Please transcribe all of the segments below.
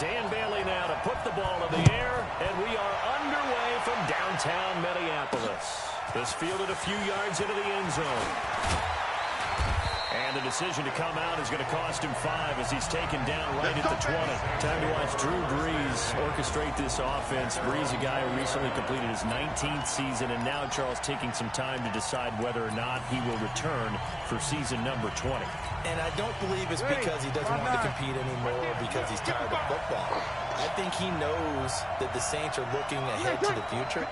Dan Bailey now to put the ball in the air, and we are underway from downtown Minneapolis. This fielded a few yards into the end zone. And the decision to come out is going to cost him 5 as he's taken down right at the 20. Time to watch Drew Brees orchestrate this offense. Brees, a guy who recently completed his 19th season, and now Charles taking some time to decide whether or not he will return for season number 20. And I don't believe it's because he doesn't want to compete anymore or because he's tired of football. I think he knows that the Saints are looking ahead to the future.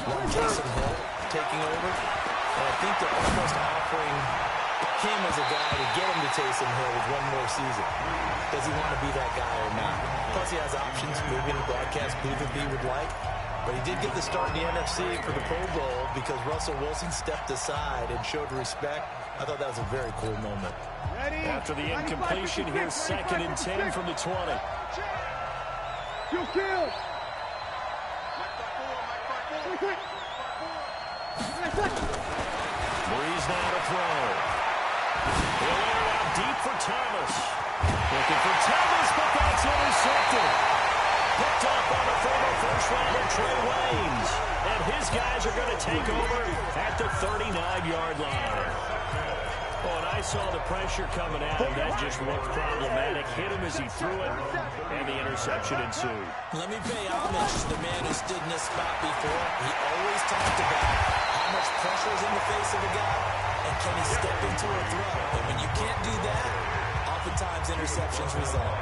Want Taysom Hill taking over. And I think they're almost offering him as a guy to get him to Taysom Hill with one more season. Does he want to be that guy or not? Plus, he has options, moving the broadcast booth if he would like. But he did get the start in the NFC for the Pro Bowl because Russell Wilson stepped aside and showed respect. I thought that was a very cool moment. After the incompletion, here's 2nd and 10 from the 20. Brees now to throw. He'll air it out deep for Thomas. Looking for Thomas, but that's intercepted. Picked up by the former first-rounder Trey Waynes. And his guys are going to take over at the 39-yard line. Oh, and I saw the pressure coming at him. That just looked problematic. Hit him as he threw it, and the interception ensued. Let me pay homage to the man who stood in this spot before. He always talked about how much pressure is in the face of a guy, and can he step into a throw? And when you can't do that, oftentimes interceptions result.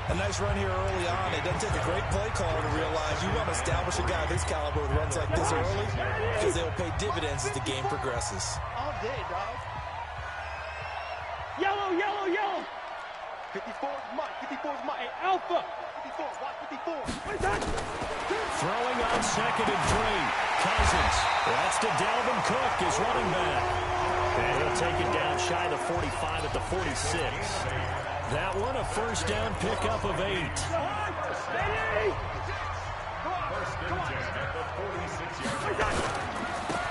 A nice run here early on. It doesn't take a great play caller to realize you want to establish a guy of this caliber with runs like this early because they will pay dividends as the game progresses. All day, dog. Yellow, yellow, yellow. 54 is Mike. 54 is Mike. Hey, Alpha. 54. Watch 54. Wait, that. Throwing on 2nd and 3. Cousins. That's to Dalvin Cook, his running back. And he'll take it down shy of the 45 at the 46. That one a first down pickup of 8.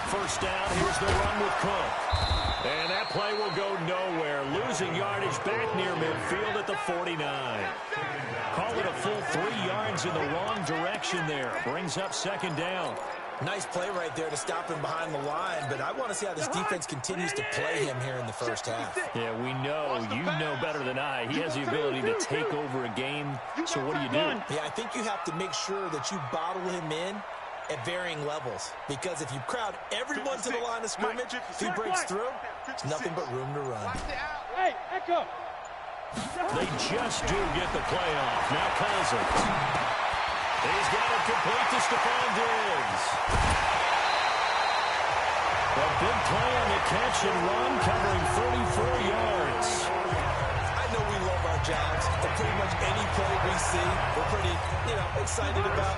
First down, here's the run with Cook. And that play will go nowhere. Losing yardage back near midfield at the 49. Call it a full 3 yards in the wrong direction there. Brings up 2nd down. Nice play right there to stop him behind the line, but I want to see how this defense continues to play him here in the first half. Yeah, we know. You know better than I. He has the ability to take over a game, so what do you do? Yeah, I think you have to make sure that you bottle him in at varying levels, because if you crowd everyone to the line of scrimmage, if he breaks through, it's nothing but room to run. Hey, Echo. They just do get the play off. Now Cousins. He's got it complete to Stephon Diggs. A big play on the catch and run, covering 34 yards. I know we love our jobs, and pretty much any play we see, we're pretty, excited about.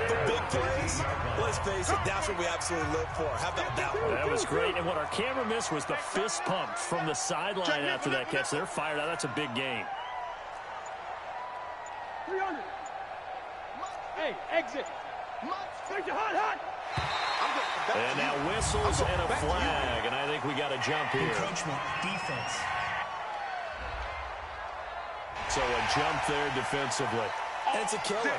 The big plays, let's face it, that's what we absolutely live for. How about that one? That was great, and what our camera missed was the fist pump from the sideline after that catch. They're fired out. That's a big game. 300. Hey, exit. Hot. And now whistles and a flag, and I think we got a jump here. Encroachment, defense. So a jump there defensively. And it's a killer.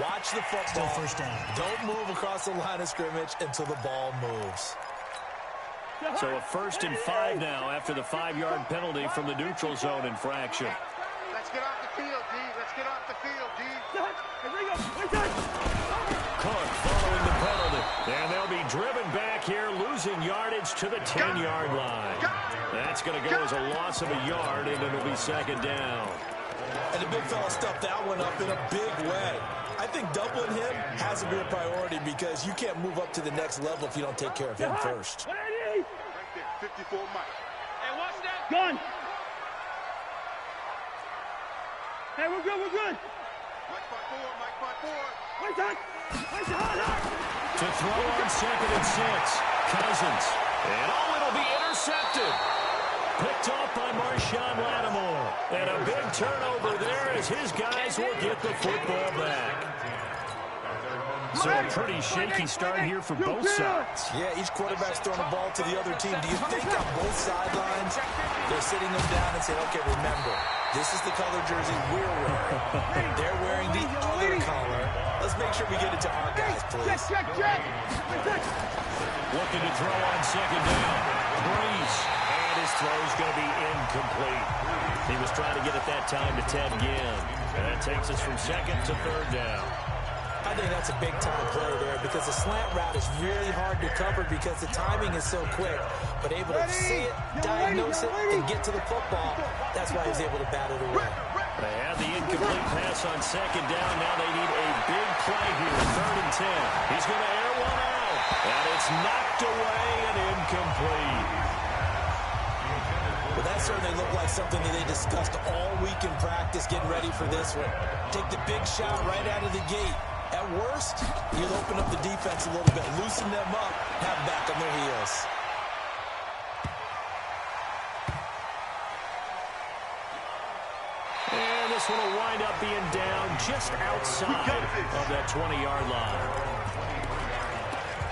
Watch the football. Still first down. Don't move across the line of scrimmage until the ball moves. So a 1st and 5 now after the 5-yard penalty from the neutral zone infraction. Let's get off the field, D. Let's get off the field, D. Cook following the penalty. And they'll be driven back here, losing yardage to the 10-yard line. That's going to go as a loss of a yard, and it'll be 2nd down. And the big fella stuffed that one up in a big way. I think doubling him has to be a priority because you can't move up to the next level if you don't take care of him first. Right there, 54 Mike. Hey, watch that. Gun. Hey, we're good, we're good. Mike 5-4. Wait, that. To throw on 2nd and 6. Cousins. And it'll be intercepted. Picked off by Marshawn Lattimore. And a big turnover there as his guys will get the football back. So a pretty shaky start here for both sides. Yeah, each quarterback's throwing the ball to the other team. Do you think on both sidelines they're sitting them down and saying, okay, remember, This is the color jersey we're wearing. They're wearing the other color. Let's make sure we get it to our guys, please. Looking to throw on second down. Breeze. And his throw's going to be incomplete. He was trying to get it that time to Ted Ginn. And that takes us from second to third down. I think that's a big-time play there because the slant route is really hard to cover because the timing is so quick. But able to see it, diagnose it, and get to the football, that's why he was able to bat it away. They have the incomplete pass on second down. Now they need a big play here, 3rd and 10. He's going to air one out. And it's knocked away and incomplete. Well, that certainly looked like something that they discussed all week in practice, getting ready for this one. Take the big shot right out of the gate. At worst, you'll open up the defense a little bit, loosen them up, have them back on their heels. And this one will wind up being down just outside of that 20-yard line.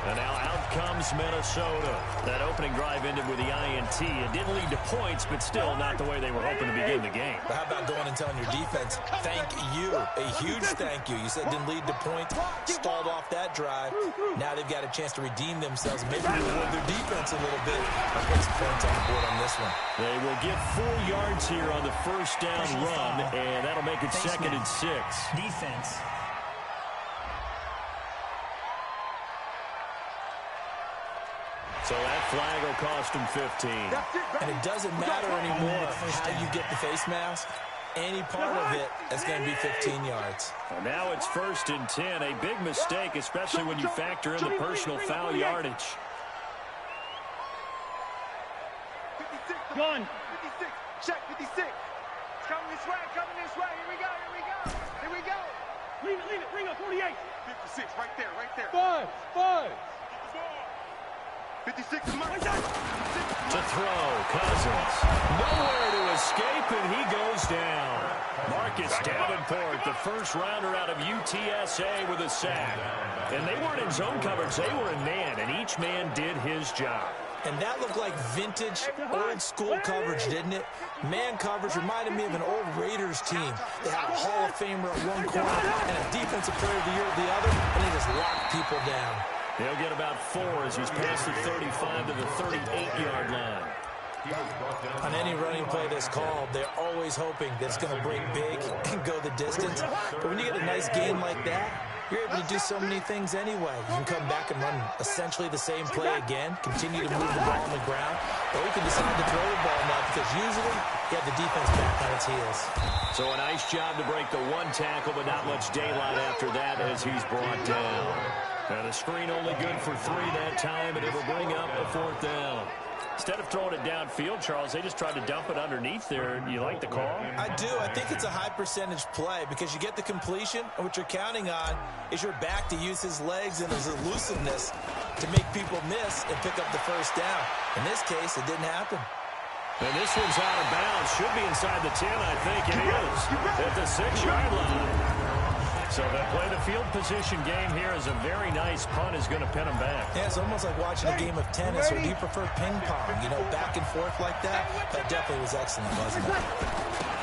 And now out comes Minnesota. That opening drive ended with the INT. It didn't lead to points, but still not the way they were hoping to begin the game. But how about going and telling your defense, thank you, a huge thank you. You said it didn't lead to points, stalled off that drive. Now they've got a chance to redeem themselves, maybe reward their defense a little bit. I'll put some points on the board on this one. They will get 4 yards here on the first down run, and that'll make it 2nd and 6. Defense. So that flag will cost him 15. And it doesn't matter anymore how you get the face mask. Any part of it is going to be 15 yards. And now it's 1st and 10. A big mistake, especially when you factor in the personal foul yardage. 56, gun. 56, check 56. It's coming this way, coming this way. Here we go, here we go. Here we go. Lean it, bring up 48. 56, right there, right there. 5. 56 is mine. To throw, Cousins. Nowhere to escape, and he goes down. Marcus Davenport, the first rounder out of UTSA with a sack. And they weren't in zone coverage, they were in man, and each man did his job. And that looked like vintage, old-school coverage, didn't it? Man coverage reminded me of an old Raiders team. They had a Hall of Famer at one corner and a Defensive Player of the Year at the other, and they just locked people down. He'll get about 4 as he's past the 35 to the 38-yard line. On any running play that's called, they're always hoping that it's going to break big and go the distance. But when you get a nice gain like that, you're able to do so many things anyway. You can come back and run essentially the same play again, continue to move the ball on the ground, or you can decide to throw the ball now because usually you have the defense back on its heels. So a nice job to break the 1 tackle, but not much daylight after that as he's brought down. And a screen only good for 3 that time, and it'll bring up a 4th down. Instead of throwing it downfield, Charles, they just tried to dump it underneath there. You like the call? I do. I think it's a high-percentage play because you get the completion, and what you're counting on is your back to use his legs and his elusiveness to make people miss and pick up the first down. In this case, it didn't happen. And this one's out of bounds. Should be inside the 10, I think it is. At the 6-yard line. So that play the field position game here is a very nice punt is going to pin him back. Yeah, it's almost like watching a game of tennis, or do you prefer ping pong? You know, back and forth like that? That definitely was excellent, wasn't it?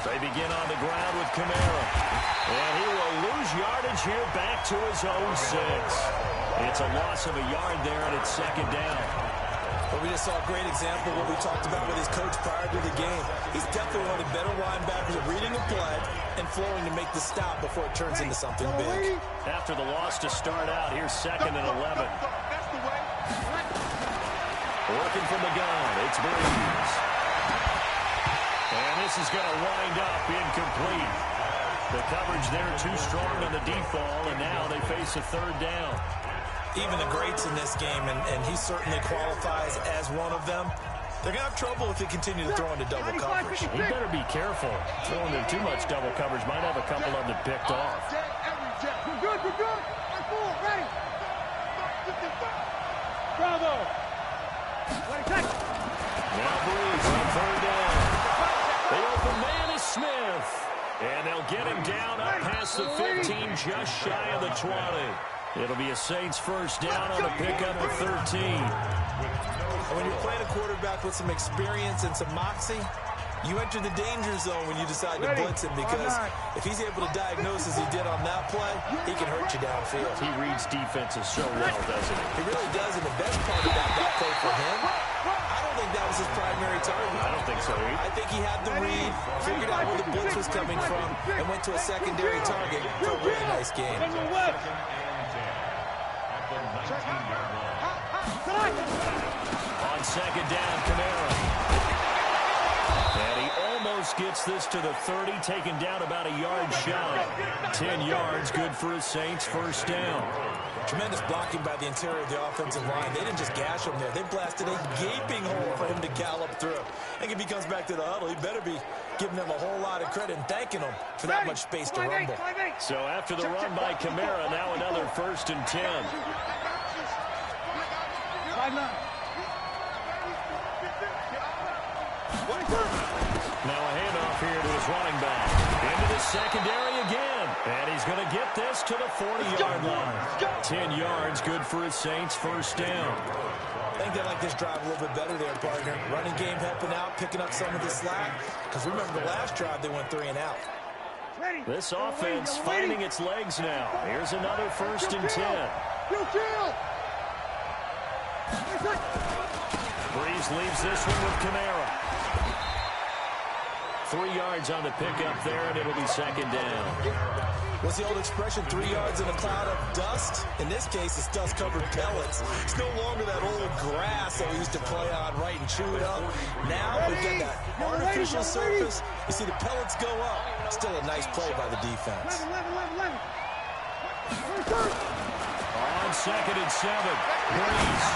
They begin on the ground with Kamara. And he will lose yardage here back to his own 6. It's a loss of a yard there, and it's 2nd down. But we just saw a great example of what we talked about with his coach prior to the game. He's definitely one of the better linebackers at reading a play and flowing to make the stop before it turns into something big. After the loss to start out, here's 2nd and 11. Working from the gun, it's Breeze. And this is going to wind up incomplete. The coverage there too strong on the deep ball, and now they face a 3rd down. Even the greats in this game, and he certainly qualifies as one of them, they're going to have trouble if they continue to throw into double coverage. He better be careful. Throwing into too much double coverage might have a couple of them picked off. We're good. I'm full, ready. Bravo. Now Breeze on 3rd down. The open man is Smith. And they'll get him down up past the 15, just shy of the 20. It'll be a Saints first down on a pickup of 13. And when you're playing a quarterback with some experience and some moxie, You enter the danger zone when you decide to blitz him, because if he's able to diagnose as he did on that play, he can hurt you downfield. He reads defenses so well, doesn't he? He really does, and the best part about that play for him, I don't think that was his primary target. I don't think so either. I think he had the read, figured out where the blitz was coming from, and went to a secondary target for a really nice game. On second down, Kamara. And he almost gets this to the 30, taken down about a yard shy. 10 yards, good for his Saints, first down. Tremendous blocking by the interior of the offensive line. They didn't just gash him there. They blasted a gaping hole for him to gallop through. I think if he comes back to the huddle, he better be giving them a whole lot of credit and thanking them for that much space to rumble. So after the run by Kamara, now another first and 10. Now a handoff here to his running back. Into the secondary again. And he's going to get this to the 40-yard line. 10 yards, good for his Saints, first down. I think they like this drive a little bit better there, partner. Running game helping out, picking up some of the slack. Because remember, the last drive, they went 3 and out. This offense finding its legs now. Here's another first and 10. Breeze leaves this one with Kamara. 3 yards on the pickup there, and it'll be second down. What's the old expression, 3 yards in a cloud of dust? In this case, it's dust-covered pellets. It's no longer that old grass that we used to play on, right, and chew it up. Now we've got that artificial surface. You see the pellets go up. Still a nice play by the defense. On second and 7, Breeze.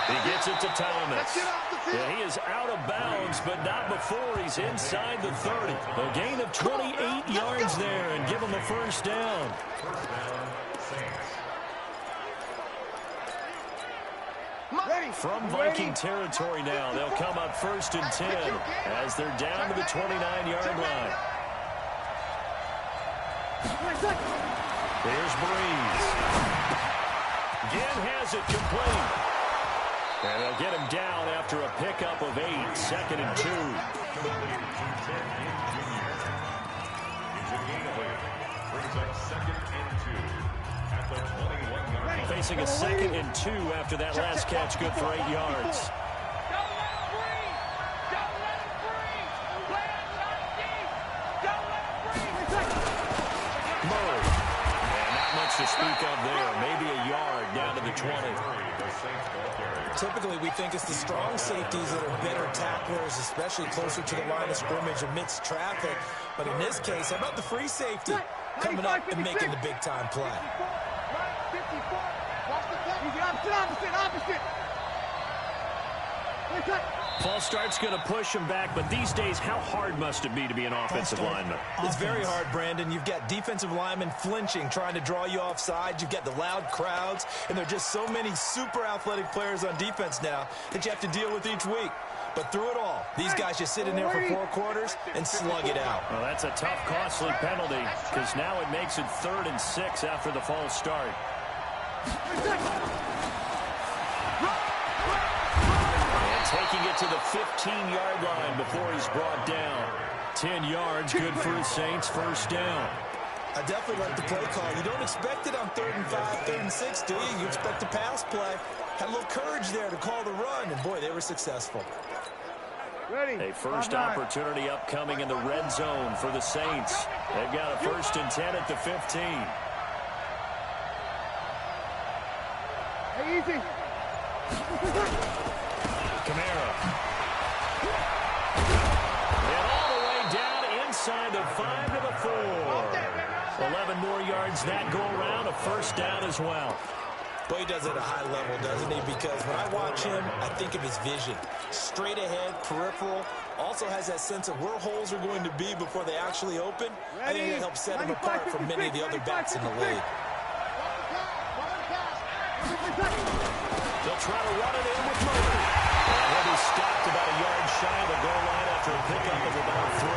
He gets it to Thomas. Yeah, he is out of bounds, but not before he's inside the 30. A gain of 28 yards there, and give him a first down. From Viking territory now, they'll come up first and 10 as they're down to the 29-yard line. There's Breeze. Again has it complete. And they'll get him down after a pickup of 8, second and 2. Facing a second and 2 after that last catch, good for 8 yards. Murray. And not much to speak of there. Maybe a yard down to the 20. Typically, we think it's the strong safeties that are better tacklers, especially closer to the line of scrimmage amidst traffic. But in this case, how about the free safety coming up and making the big-time play? False start's going to push him back, but these days, how hard must it be to be an offensive lineman? It's very hard, Brandon. You've got defensive linemen flinching, trying to draw you offside. You've got the loud crowds, and there are just so many super athletic players on defense now that you have to deal with each week. But through it all, these guys just sit in there for 4 quarters and slug it out. Well, that's a tough, costly penalty, because now it makes it 3rd and 6 after the false start. Taking it to the 15-yard line before he's brought down. 10 yards, good for his Saints, first down. I definitely like the play call. You don't expect it on 3rd and 5, 3rd and 6, do you? You expect a pass play. Had a little courage there to call the run, and boy, they were successful. A first opportunity upcoming in the red zone for the Saints. They've got a 1st and 10 at the 15. Hey, easy. Kamara. And all the way down inside the 5 to the 4. 11 more yards that go around, a first down as well. Boy, he does it at a high level, doesn't he? Because when I watch him, I think of his vision. Straight ahead, peripheral. Also has that sense of where holes are going to be before they actually open. I think that helps set him apart from many of the other backs in the league. They'll try to run it in with Murray. And he'll be stopped about a yard shy of the goal line after a pickup of about 3.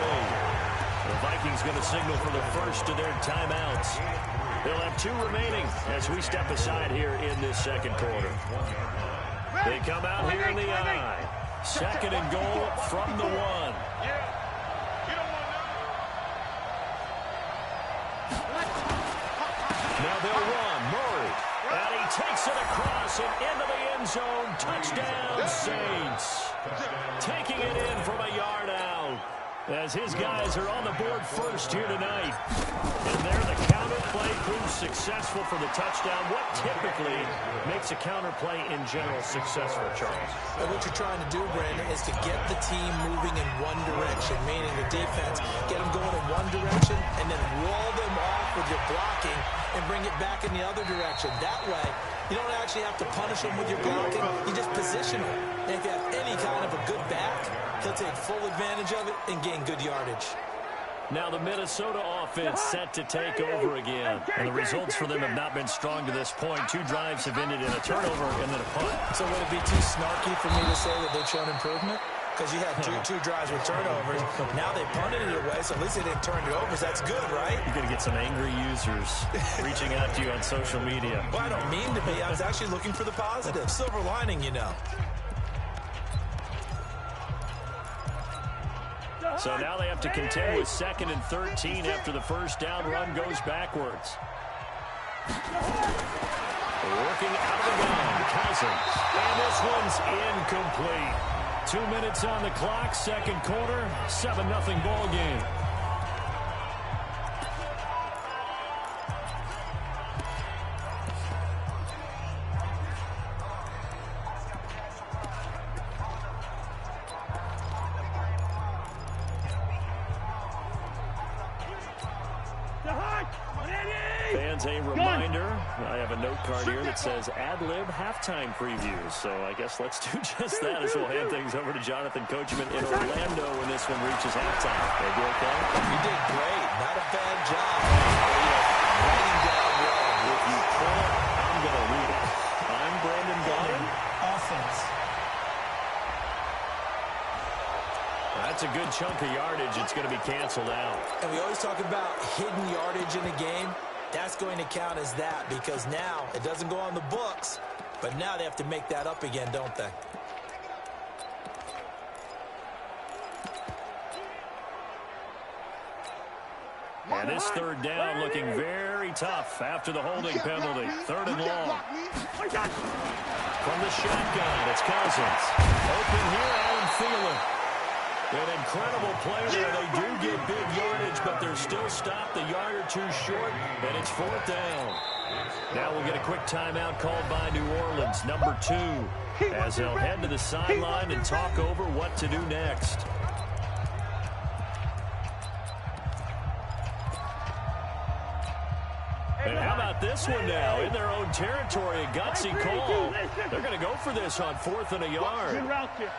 The Vikings going to signal for the first of their timeouts. They'll have 2 remaining as we step aside here in this second quarter. They come out here in the I. Second and goal from the 1. Now they'll run. Murray. And he takes it across and into the end zone. Touchdown, Saints. Taking it in from a yard out. As his guys are on the board first here tonight. And there the counter play proves successful for the touchdown. What typically makes a counter play in general successful, Charles? And what you're trying to do, Brandon, is to get the team moving in one direction, meaning the defense, get them going in one direction and then roll them off with your blocking and bring it back in the other direction. That way, you don't actually have to punish them with your blocking. You just position them. And if you have any kind of a good back, he'll take full advantage of it and gain good yardage. Now the Minnesota offense set to take over again. And the results for them have not been strong to this point. 2 drives have ended in a turnover and then a punt. So would it be too snarky for me to say that they've shown improvement? Because you had two drives with turnovers. Now they punted it away, so at least they didn't turn it over. So that's good, right? You're going to get some angry users reaching out to you on social media. Well, I don't mean to be. I was actually looking for the positive. Silver lining, you know. So now they have to contend with 2nd and 13 after the first down run goes backwards. Working out of the gun, Cousins. And this one's incomplete. 2 minutes on the clock, second quarter, 7-0 ball game. Fans, a reminder, I have a note card here that says ad-lib halftime previews. So I guess let's do just that as we'll hand things over to Jonathan Coachman in Orlando when this one reaches halftime. They do okay? You did great. Not a bad job. Writing down well. If you can't, I'm going to read it. I'm Brandon Goddard. Offense. That's a good chunk of yardage. It's going to be canceled out. And we always talk about hidden yardage in the game. That's going to count as that because now it doesn't go on the books, but now they have to make that up again, don't they? And this third down looking very tough after the holding penalty. 3rd and long. From the shotgun, it's Cousins. Open here, Adam Thielen. An incredible play there. They do get big yardage, but they're still stopped a yard or 2 short, and it's 4th down. Now we'll get a quick timeout called by New Orleans, number 2, as they'll head to the sideline and talk over what to do next. And how about this one now? In their own territory, a gutsy call. They're going to go for this on 4th and a yard. Good route there.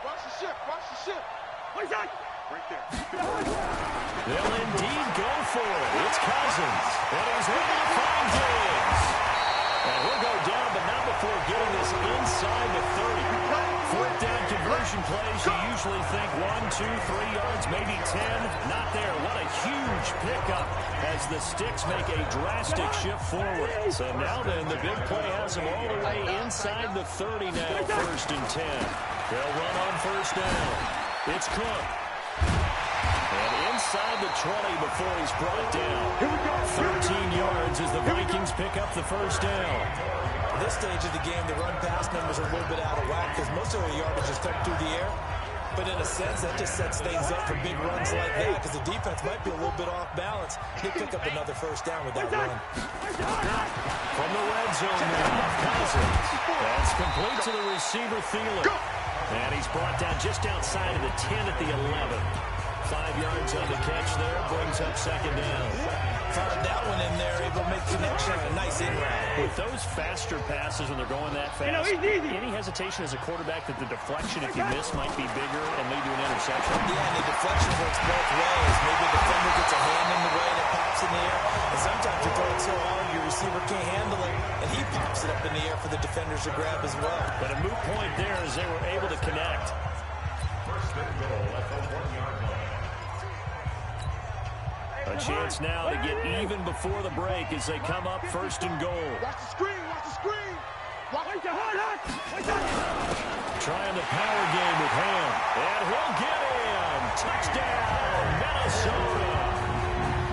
Watch the ship. Watch the ship. Right there. They'll indeed go for it. It's Cousins. And he's ready to find Diggs. And he'll go down, but not before getting this inside the 30. 4th down conversion plays, you usually think 1, 2, 3 yards, maybe 10. Not there. What a huge pickup as the Sticks make a drastic shift forward. So now then, the big play has them all the way inside the 30 now, 1st and 10. They'll run on 1st down. It's Cook. And inside the 20 before he's brought down. 13 yards as the Vikings pick up the 1st down. At this stage of the game, the run-pass numbers are a little bit out of whack because most of the yardage is come through the air. But in a sense, that just sets things up for big runs like that because the defense might be a little bit off balance. They pick up another 1st down with that run. From the red zone now, Cousins. That's complete to the receiver, Thielen. And he's brought down just outside of the 10 at the 11. 5 yards on the catch there, brings up 2nd down. Fired that one in there, able to make connection on a nice in-route. With those faster passes when they're going that fast, any hesitation as a quarterback that the deflection, if you miss, might be bigger and lead to an interception? Yeah, and the deflection works both ways. Maybe the defender gets a hand in the way and it pops in the air. And sometimes you throw it so hard your receiver can't handle it, and he pops it up in the air for the defenders to grab as well. But a moot point there as they were able to connect. First and goal at the 1-yard line. A chance now to get even before the break as they come up 1st and goal. Watch the screen. Watch the screen. Trying the power game with Ham. And he'll get in. Touchdown, Minnesota.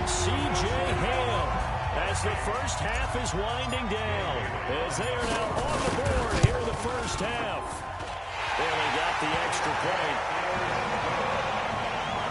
C.J. Ham, as the first half is winding down, as they are now on the board here in the first half. Bailey got the extra point.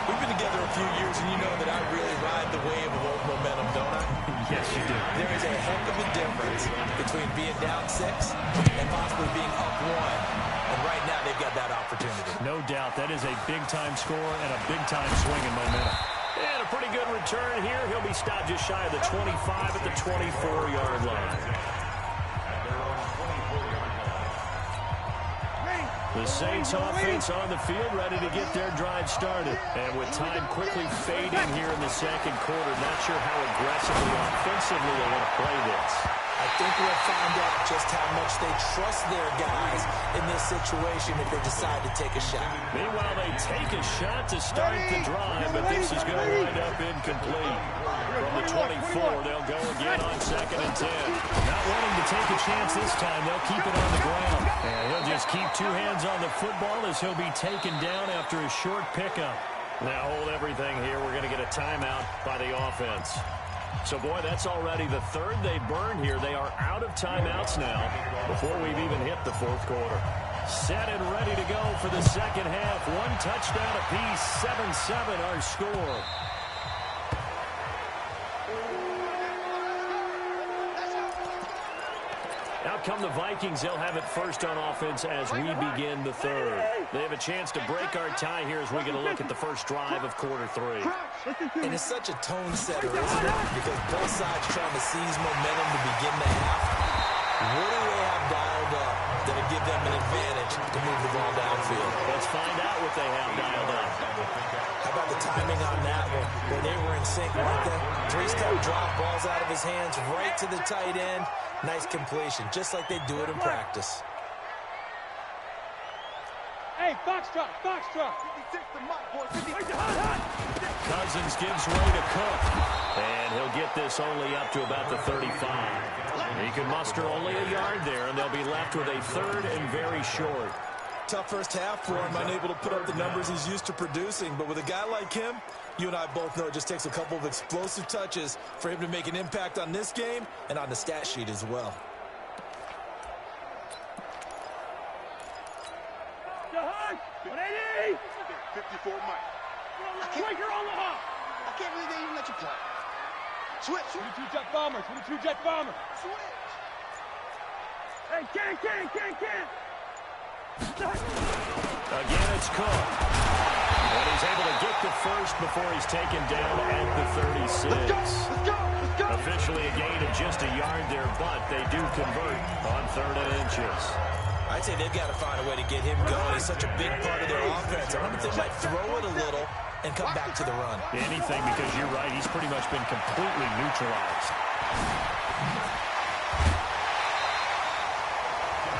We've been together a few years, and you know that I really ride the wave of old momentum, don't I? Yes, you do. There is a heck of a difference between being down 6 and possibly being up 1. And right now, they've got that opportunity. No doubt. That is a big-time score and a big-time swing in momentum. And a pretty good return here. He'll be stopped just shy of the 25 at the 24-yard line. The Saints offense on the field, ready to get their drive started. And with time quickly fading here in the second quarter, not sure how aggressively offensively they want to play this. I think we'll find out just how much they trust their guys in this situation if they decide to take a shot. Meanwhile, they take a shot to start the drive, but this is going to wind up incomplete. From the 24, they'll go again on 2nd and 10. Not wanting to take a chance this time, they'll keep it on the ground. And he'll just keep 2 hands on the football as he'll be taken down after a short pickup. Now hold everything here. We're going to get a timeout by the offense. So, boy, that's already the 3rd they burned here. They are out of timeouts now before we've even hit the 4th quarter. Set and ready to go for the second half. 1 touchdown apiece, 7-7 our score. Out come the Vikings. They'll have it first on offense as we begin the 3rd. They have a chance to break our tie here as we get a look at the first drive of quarter 3. And it's such a tone setter, isn't it? Because both sides trying to seize momentum to begin the half. What do they have dialed up that'll give them an advantage to move the ball downfield? Let's find out what they have dialed up. How about the timing on that one? Where they were in sync, weren't they? 3-step drop, balls out of his hands, right to the tight end. Nice completion, just like they do it in practice. Hey, box drop, box drop. 56 to Mike, boy. 56. Cousins gives way to Cook. And he'll get this only up to about the 35. He can muster only a yard there, and they'll be left with a 3rd and very short. Tough first half for him, unable to put up the numbers he's used to producing. But with a guy like him, you and I both know it just takes a couple of explosive touches for him to make an impact on this game and on the stat sheet as well. 54 Mike. Quicker on the hop. I can't believe they even let you play. Switch. 22 jet bombers. 22 jet bombers. Switch. Hey, can. Again, it's Cook. And he's able to get the first before he's taken down at the 36. Let's go. Officially a gain of just a yard there, but they do convert on 3rd and inches. I'd say they've got to find a way to get him going. He's such a big part of their offense. I wonder if they might throw it a little and come back to the run. Anything, because you're right, he's pretty much been completely neutralized.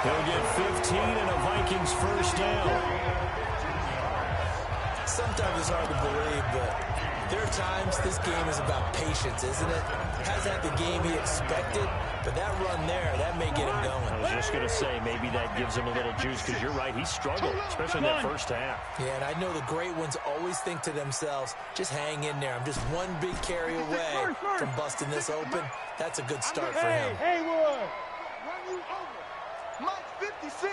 He'll get 15 and a Vikings first down. Sometimes it's hard to believe, but there are times this game is about patience, isn't it? Hasn't had the game he expected, but that run there, that may get him going. I was just going to say, maybe that gives him a little juice, because you're right, he struggled, especially in that first half. Yeah, and I know the great ones always think to themselves, just hang in there. I'm just one big carry away from busting this open. That's a good start for him. Haywood. Run you over. Mike 56.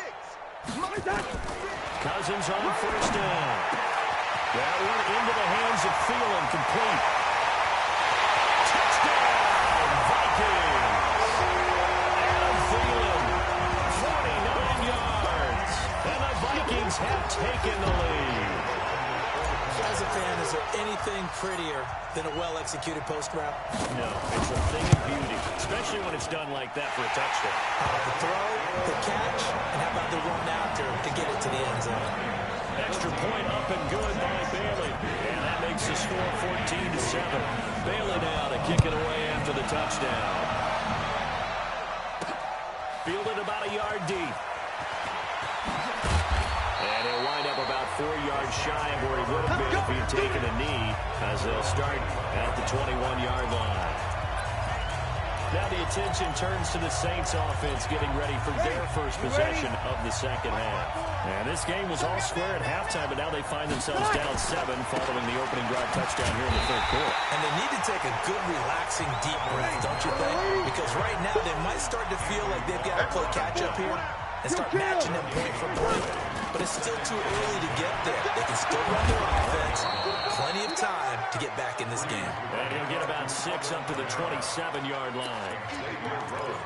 Cousins on first down. That one into the hands of Thielen, complete. Touchdown, Vikings. Adam Thielen, 49 yards. And the Vikings have taken the lead. As a fan, is there anything prettier than a well-executed post route? No, it's a thing of beauty, especially when it's done like that for a touchdown. How about the throw, the catch, and how about the run after to get it to the end zone? Extra point up and good by Bailey. And that makes the score 14-7. Bailey now to kick it away after the touchdown. Fielded about a yard deep. And he'll wind up about 4 yards shy of where he would have been if he had taken a knee, as they'll start at the 21-yard line. Now the attention turns to the Saints offense getting ready for their first possession of the second half. And this game was all square at halftime, but now they find themselves down 7 following the opening drive touchdown here in the third quarter. And they need to take a good, relaxing, deep breath, don't you think? Because right now they might start to feel like they've got to play catch-up here and start matching them point for point. But it's still too early to get there. They can still run their offense. Plenty of time to get back in this game. And he'll get about 6 up to the 27-yard line.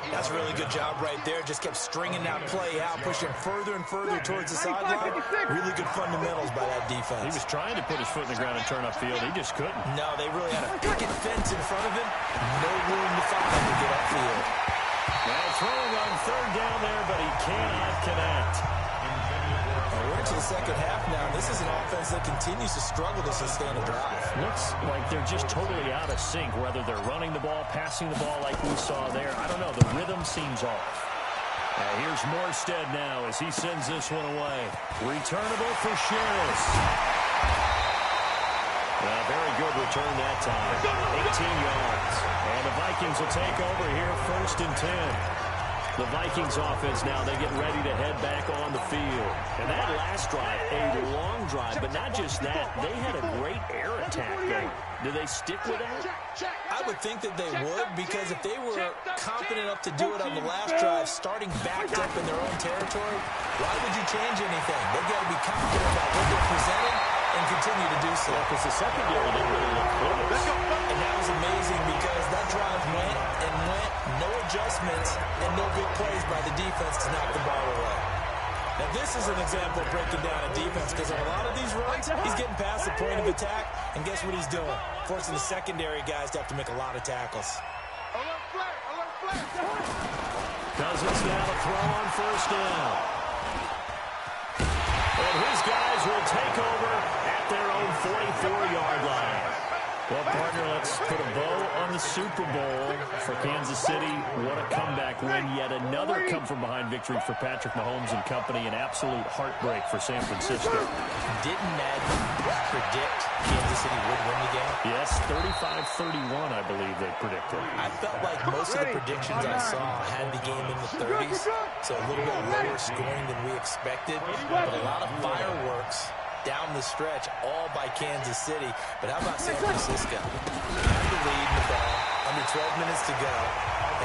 That's a really good job right there. Just kept stringing that play out, pushing further and further towards the sideline. Really good fundamentals by that defense. He was trying to put his foot in the ground and turn upfield. He just couldn't. No, they really had a picket fence in front of him. No room to find to get upfield. Now throwing on third down there, but he cannot connect. We're into the second half now. This is an offense that continues to struggle to sustain a drive. Looks like they're just totally out of sync, whether they're running the ball, passing the ball like we saw there. I don't know. The rhythm seems off. Here's Morstead now as he sends this one away. Returnable for Shearis. Very good return that time. 18 yards. And the Vikings will take over here, 1st and 10. The Vikings offense now, they get ready to head back on the field. And that last drive, a long drive, but not just that. They had a great air attack going. Do they stick with that? I would think that they would, because if they were confident enough to do it on the last drive, starting backed up in their own territory, why would you change anything? They've got to be confident about what they're presenting and continue to do so. Because the secondary didn't really look close. And that was amazing because that drive went and went, no adjustments, and no big plays by the defense to knock the ball away. Now, this is an example of breaking down a defense, because on a lot of these runs, he's getting past the point of attack, and guess what he's doing? Forcing the secondary guys to have to make a lot of tackles. Cousins now to throw on 1st down. And his guys will take over at their own 44-yard line. Well, partner, let's put a bow on the Super Bowl for Kansas City. What a comeback win. Yet another come-from-behind victory for Patrick Mahomes and company. An absolute heartbreak for San Francisco. Didn't Madden predict Kansas City would win the game? Yes, 35-31, I believe they predicted. I felt like most of the predictions I saw had the game in the 30s, so a little bit lower scoring than we expected, but a lot of fireworks down the stretch, all by Kansas City. But how about San Francisco? Had the lead in the ball, under 12 minutes to go,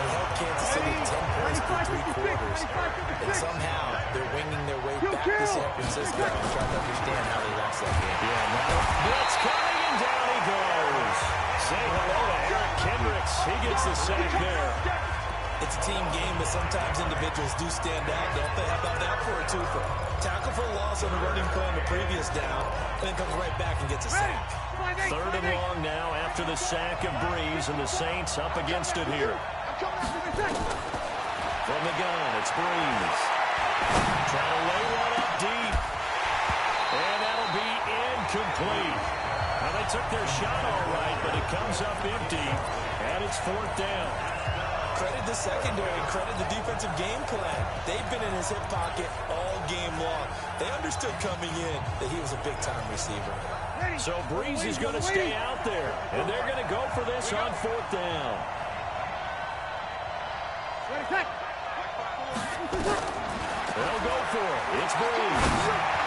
and held Kansas City 10 points through 3 quarters. And somehow they're winging their way back to San Francisco. I'm trying to understand how they lost that game. Yeah, now blitz coming, and down he goes. Say hello to Eric Kendricks. He gets the sack there. It's a team game, but sometimes individuals do stand out, don't they? How about that for a twofer? Tackle for a loss on the running play on the previous down, and then comes right back and gets a sack. 3rd and long now after the sack of Breeze, and the Saints up against it here. From the gun, it's Breeze. Trying to lay one up deep. And that'll be incomplete. Now, they took their shot all right, but it comes up empty, and it's 4th down. Credit the secondary, credit the defensive game plan. They've been in his hip pocket all game long. They understood coming in that he was a big-time receiver. So Breeze is going to stay out there, and they're going to go for this on 4th down. They'll go for it. It's Breeze.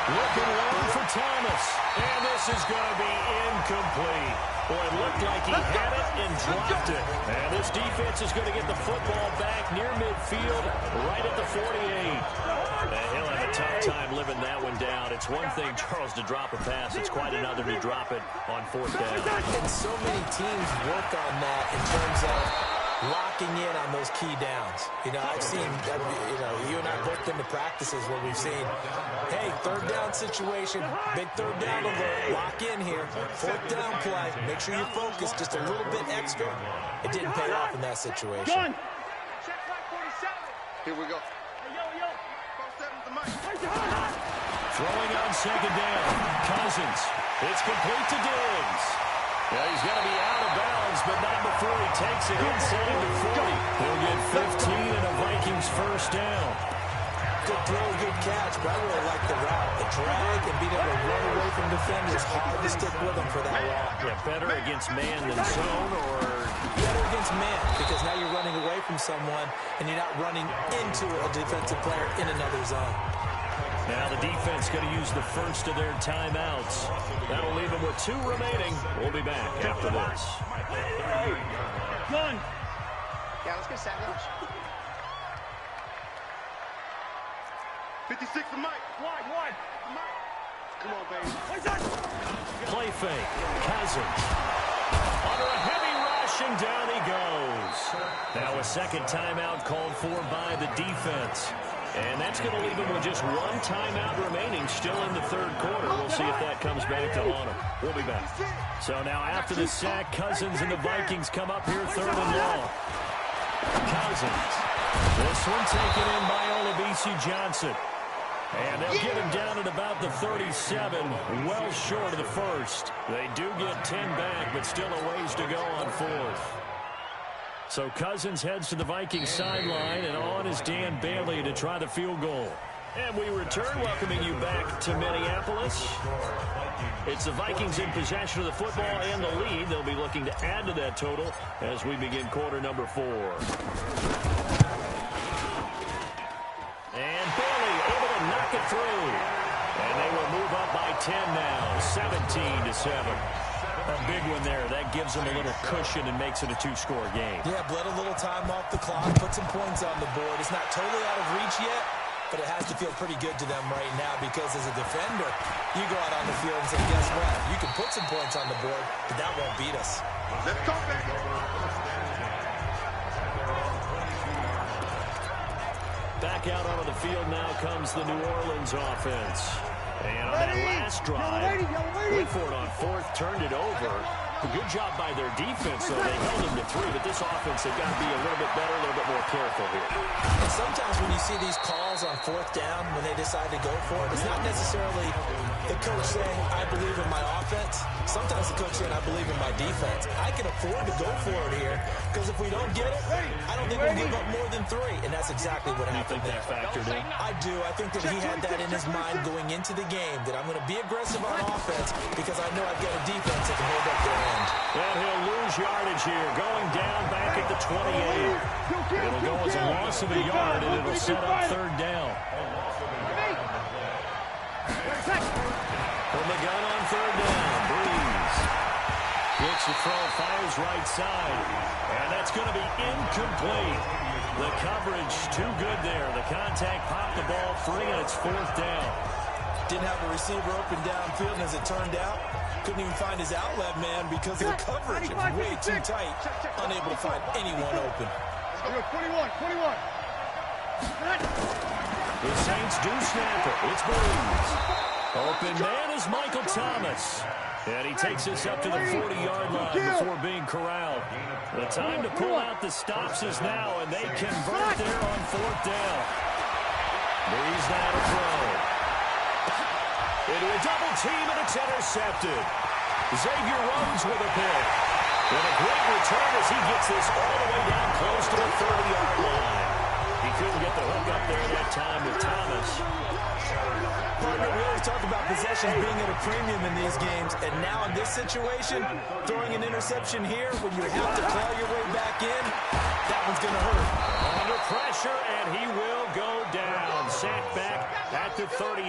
Looking long for Thomas, and this is going to be incomplete. Boy, it looked like he had it and dropped it. And this defense is going to get the football back near midfield, right at the 48. And he'll have a tough time living that one down. It's one thing, Charles, to drop a pass. It's quite another to drop it on 4th down. And so many teams work on that in terms of locking in on those key downs. You know, I've seen, you and I both been to practices where we've seen, hey, 3rd down situation, big 3rd down alert, lock in here, 4th down play, make sure you focus just a little bit extra. It didn't pay off in that situation. Here we go. Throwing on 2nd down, Cousins. It's complete to Diggs. Yeah, he's going to be out of bounds, but not before he takes it inside the 40. He'll get 15 and a Vikings 1st down. Good throw, good catch, but I really like the route. The drag and being able to run away from defenders, hard to stick with them for that long. Yeah, better against man than zone, or better against man, because now you're running away from someone and you're not running into a defensive player in another zone. Now the defense going to use the first of their timeouts. That'll leave them with 2 remaining. We'll be back after this. Gun. Yeah, let's get set. 56 to Mike. Wide. Mike. Come on, baby. Play fake. Cousins. Under a heavy rush, and down he goes. Now a second timeout called for by the defense. And that's going to leave him with just 1 timeout remaining, still in the third quarter. We'll see if that comes back to haunt him. We'll be back. So now after the sack, Cousins and the Vikings come up here 3rd and long. Cousins. This one taken in by Olabisi Johnson. And they'll get him down at about the 37, well short of the first. They do get 10 back, but still a ways to go on 4th. So Cousins heads to the Vikings sideline, and on is Dan Bailey to try the field goal. And we return, welcoming you back to Minneapolis. It's the Vikings in possession of the football and the lead. They'll be looking to add to that total as we begin quarter number 4. And Bailey able to knock it through. And they will move up by 10 now, 17-7. A big one there. That gives them a little cushion and makes it a 2-score game. Yeah, bled a little time off the clock, put some points on the board. It's not totally out of reach yet, but it has to feel pretty good to them right now because as a defender, you go out on the field and say, guess what? You can put some points on the board, but that won't beat us. Let's go, baby. Back out onto the field now comes the New Orleans offense. And on that last drive, went for it on 4th, turned it over. A good job by their defense, though. They held them to 3, but this offense, they've got to be a little bit better, a little bit more careful here. And sometimes when you see these calls on 4th down, when they decide to go for it, it's not necessarily the coach saying, I believe in my offense. Sometimes the coach saying, I believe in my defense. I can afford to go for it here, because if we don't get it, I don't think we'll give up more than 3. And that's exactly what happened there. Factored in? I do. I think that he had that in his mind going into the game, that I'm going to be aggressive on offense because I know I've got a defense that can hold up their end. And he'll lose yardage here, going down back at the 28. It'll go as a loss of a yard, and it'll set up 3rd down. From the gun on 3rd down, Breeze. Looks to throw, fires right side. And that's going to be incomplete. The coverage too good there. The contact popped the ball free, and it's 4th down. Didn't have a receiver open downfield, and as it turned out, couldn't even find his outlet man because of the coverage. It was way too tight, unable to find anyone open. 21. The Saints do snap it. It's Breeze. Open man is Michael Thomas. And he takes us up to the 40-yard line before being corralled. The time to pull out the stops is now, and they convert there on 4th down. Breeze now to throw. Into a double team, and it's intercepted. Xavier Rhodes with a pick. And a great return as he gets this all the way down close to the 30-yard line. He couldn't get the hook up there that time with Thomas. Partner, we always talk about possessions being at a premium in these games, and now in this situation, throwing an interception here when you have to claw your way back in, that one's going to hurt. Under pressure, and he will go down. Sacked back at the 38.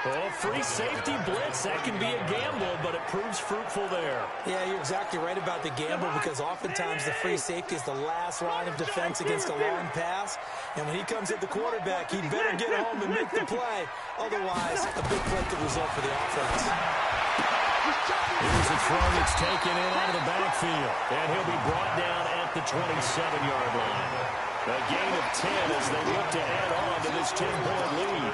Well, free safety blitz, that can be a gamble, but it proves fruitful there. Yeah, you're exactly right about the gamble because oftentimes the free safety is the last line of defense against a long pass. And when he comes at the quarterback, he'd better get home and make the play. Otherwise, a big play could result for the offense. Here's a throw that's taken in out of the backfield. And he'll be brought down at the 27-yard line. A gain of 10 as they look to add on to this 10-point lead.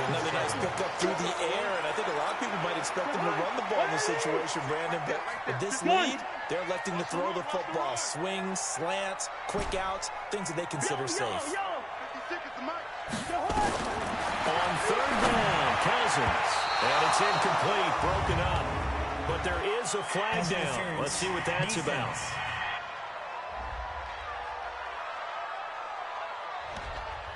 Another nice pickup through the air, and I think a lot of people might expect them to run the ball in this situation, Brandon, but with this lead, they're electing to throw the football. Swings, slants, quick outs, things that they consider safe. On 3rd down, Cousins. And it's incomplete, broken up. But there is a flag down. Let's see what that's about.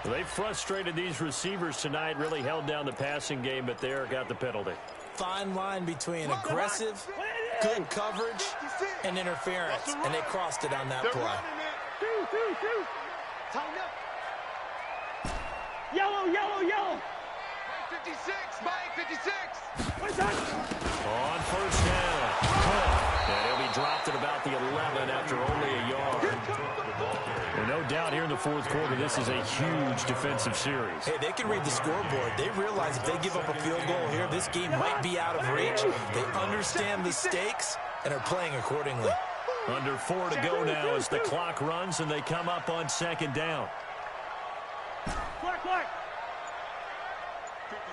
They frustrated these receivers tonight, really held down the passing game, but there got the penalty. Fine line between aggressive, good coverage, and interference, and they crossed it on that play. Two. Tighten up. Yellow. Mike 56, Mike 56. What's that? On first down. And he'll be dropped at about the 11 after only a yard. And no doubt here in the fourth quarter, this is a huge defensive series. Hey, they can read the scoreboard. They realize if they give up a field goal here, this game might be out of reach. They understand the stakes and are playing accordingly. Under 4 to go now as the clock runs and they come up on second down. Clock.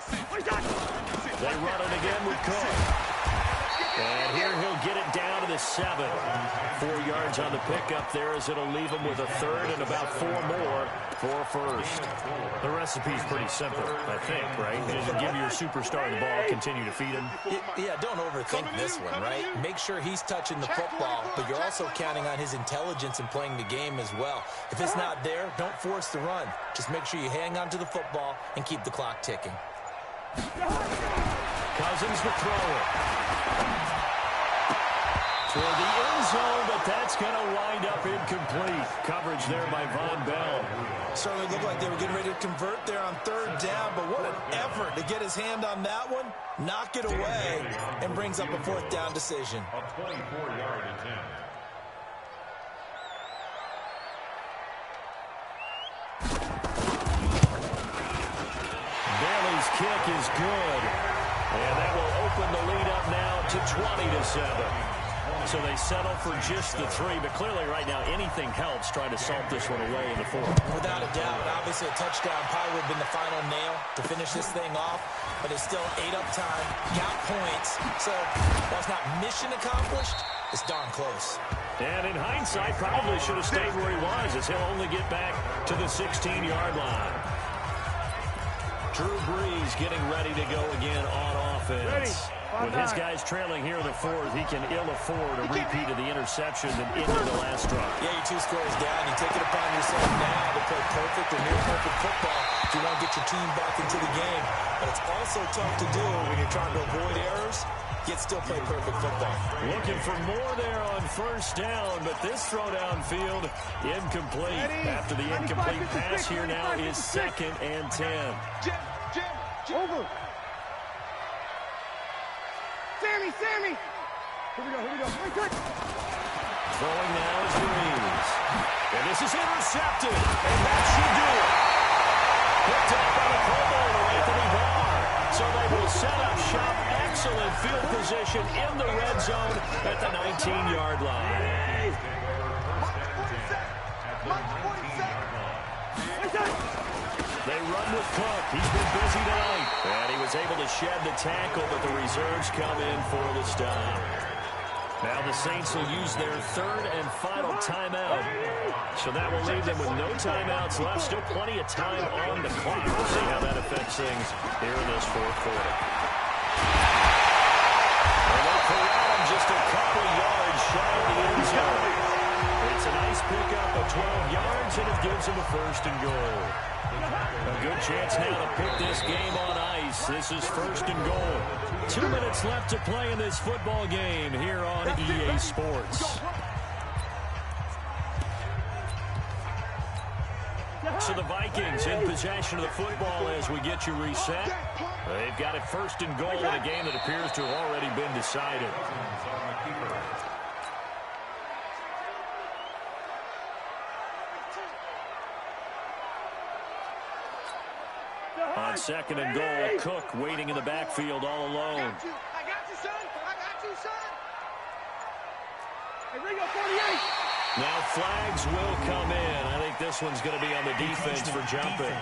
They run it again with Cook. And here he'll get it down to the 7. 4 yards on the pickup there as it'll leave him with a third and about 4 more for first. The recipe's pretty simple, I think, right? Just give your superstar the ball, continue to feed him. Yeah, don't overthink this one, right? Make sure he's touching the football, but you're also counting on his intelligence in playing the game as well. If it's not there, don't force the run. Just make sure you hang on to the football and keep the clock ticking. Cousins the thrower. Toward the end zone, but that's going to wind up incomplete. Coverage there by Von Bell. Certainly looked like they were getting ready to convert there on third down, but what an effort to get his hand on that one, knock it away, and brings up a fourth down decision. A 24-yard attempt. Bailey's kick is good. And that will open the lead up now to 20-7. So they settle for just the 3, but clearly right now anything helps trying to salt this one away in the fourth. Without a doubt, obviously a touchdown probably would have been the final nail to finish this thing off, but it's still 8 up time, got points, so that's not mission accomplished, it's darn close. And in hindsight, probably should have stayed where he was as he'll only get back to the 16-yard line. Drew Brees getting ready to go again on offense. With his guys trailing here in the fourth, he can ill afford a repeat of the interception that ended the last drive. Yeah, you're 2 scores down. You take it upon yourself now to play perfect or near perfect football if you want to get your team back into the game. But it's also tough to do when you're trying to avoid errors, yet still play perfect football. Looking for more there on first down, but this throw downfield incomplete. After the incomplete pass here now is 2nd and 10. Jim. Over. Sammy. Here we go. Good. Throwing now is Brees. And this is intercepted. And that should do it. Picked up by the Pro Bowler, Anthony Barr. So they will set up shop. Excellent field position in the red zone at the 19-yard line. They run with Cook. He's been busy tonight. And he was able to shed the tackle, but the reserves come in for the stop. Now the Saints will use their 3rd and final timeout. So that will leave them with no timeouts left. Still plenty of time on the clock. We'll see how that affects things here in this fourth quarter. And they corral him just a couple yards shy of the end zone. It's a nice pickup of 12 yards, and it gives him a 1st and goal. A good chance now to pick this game on ice. This is 1st and goal. 2 minutes left to play in this football game here on EA Sports. So the Vikings in possession of the football as we get you reset. They've got it 1st and goal in a game that appears to have already been decided. On 2nd and goal, Cook waiting in the backfield all alone. I got you, son. Hey, Ringo, 48. Now flags will come in. I think this one's going to be on the defense for jumping.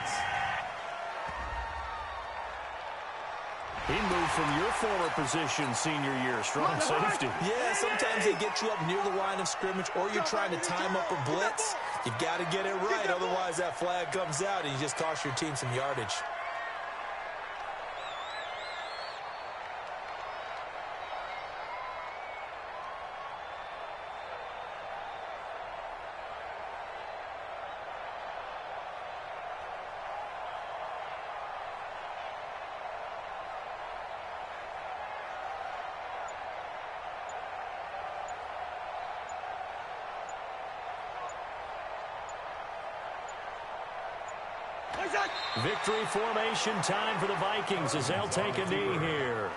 He moved from your former position senior year, strong safety. Yeah, sometimes they get you up near the line of scrimmage or you're trying to time up a blitz. You've got to get it right, otherwise that flag comes out and you just cost your team some yardage. Victory formation time for the Vikings as they'll take a knee here.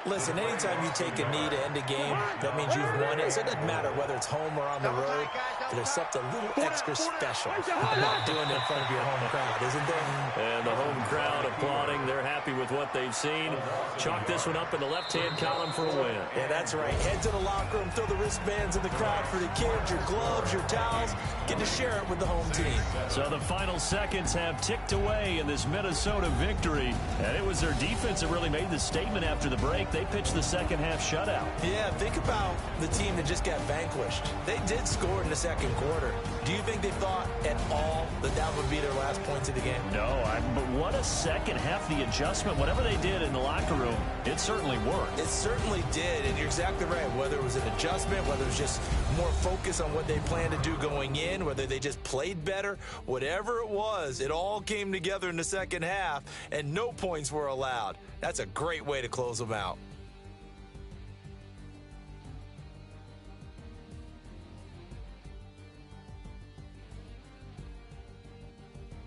Listen, anytime you take a knee to end a game, that means you've won it. So it doesn't matter whether it's home or on the road. But there's something a little extra special about doing it in front of your home crowd, isn't there? And the home crowd applauding. They're happy with what they've seen. Chalk this one up in the left-hand column for a win. Yeah, that's right. Head to the locker room, throw the wristbands in the crowd for the kids, your gloves, your towels. Get to share it with the home team. So the final seconds have ticked away in this Minnesota victory. And it was their defense that really made the statement after the break. They pitched the second half shutout. Yeah, think about the team that just got vanquished. They did score in the second quarter. Do you think they thought at all that that would be their last points of the game? No, but what a second half, the adjustment, whatever they did in the locker room, it certainly worked. It certainly did, and you're exactly right. Whether it was an adjustment, whether it was just more focus on what they planned to do going in, whether they just played better, whatever it was, it all came together in the second half, and no points were allowed. That's a great way to close them out.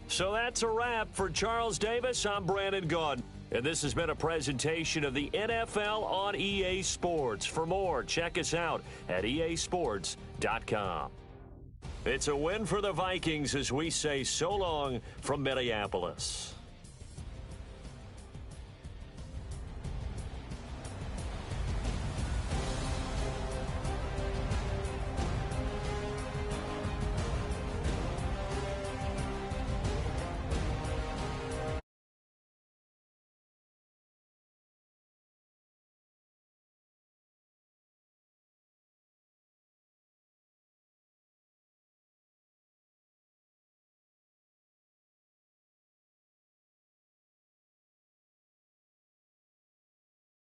So that's a wrap for Charles Davis. I'm Brandon Gaudin. And this has been a presentation of the NFL on EA Sports. For more, check us out at easports.com. It's a win for the Vikings as we say so long from Minneapolis.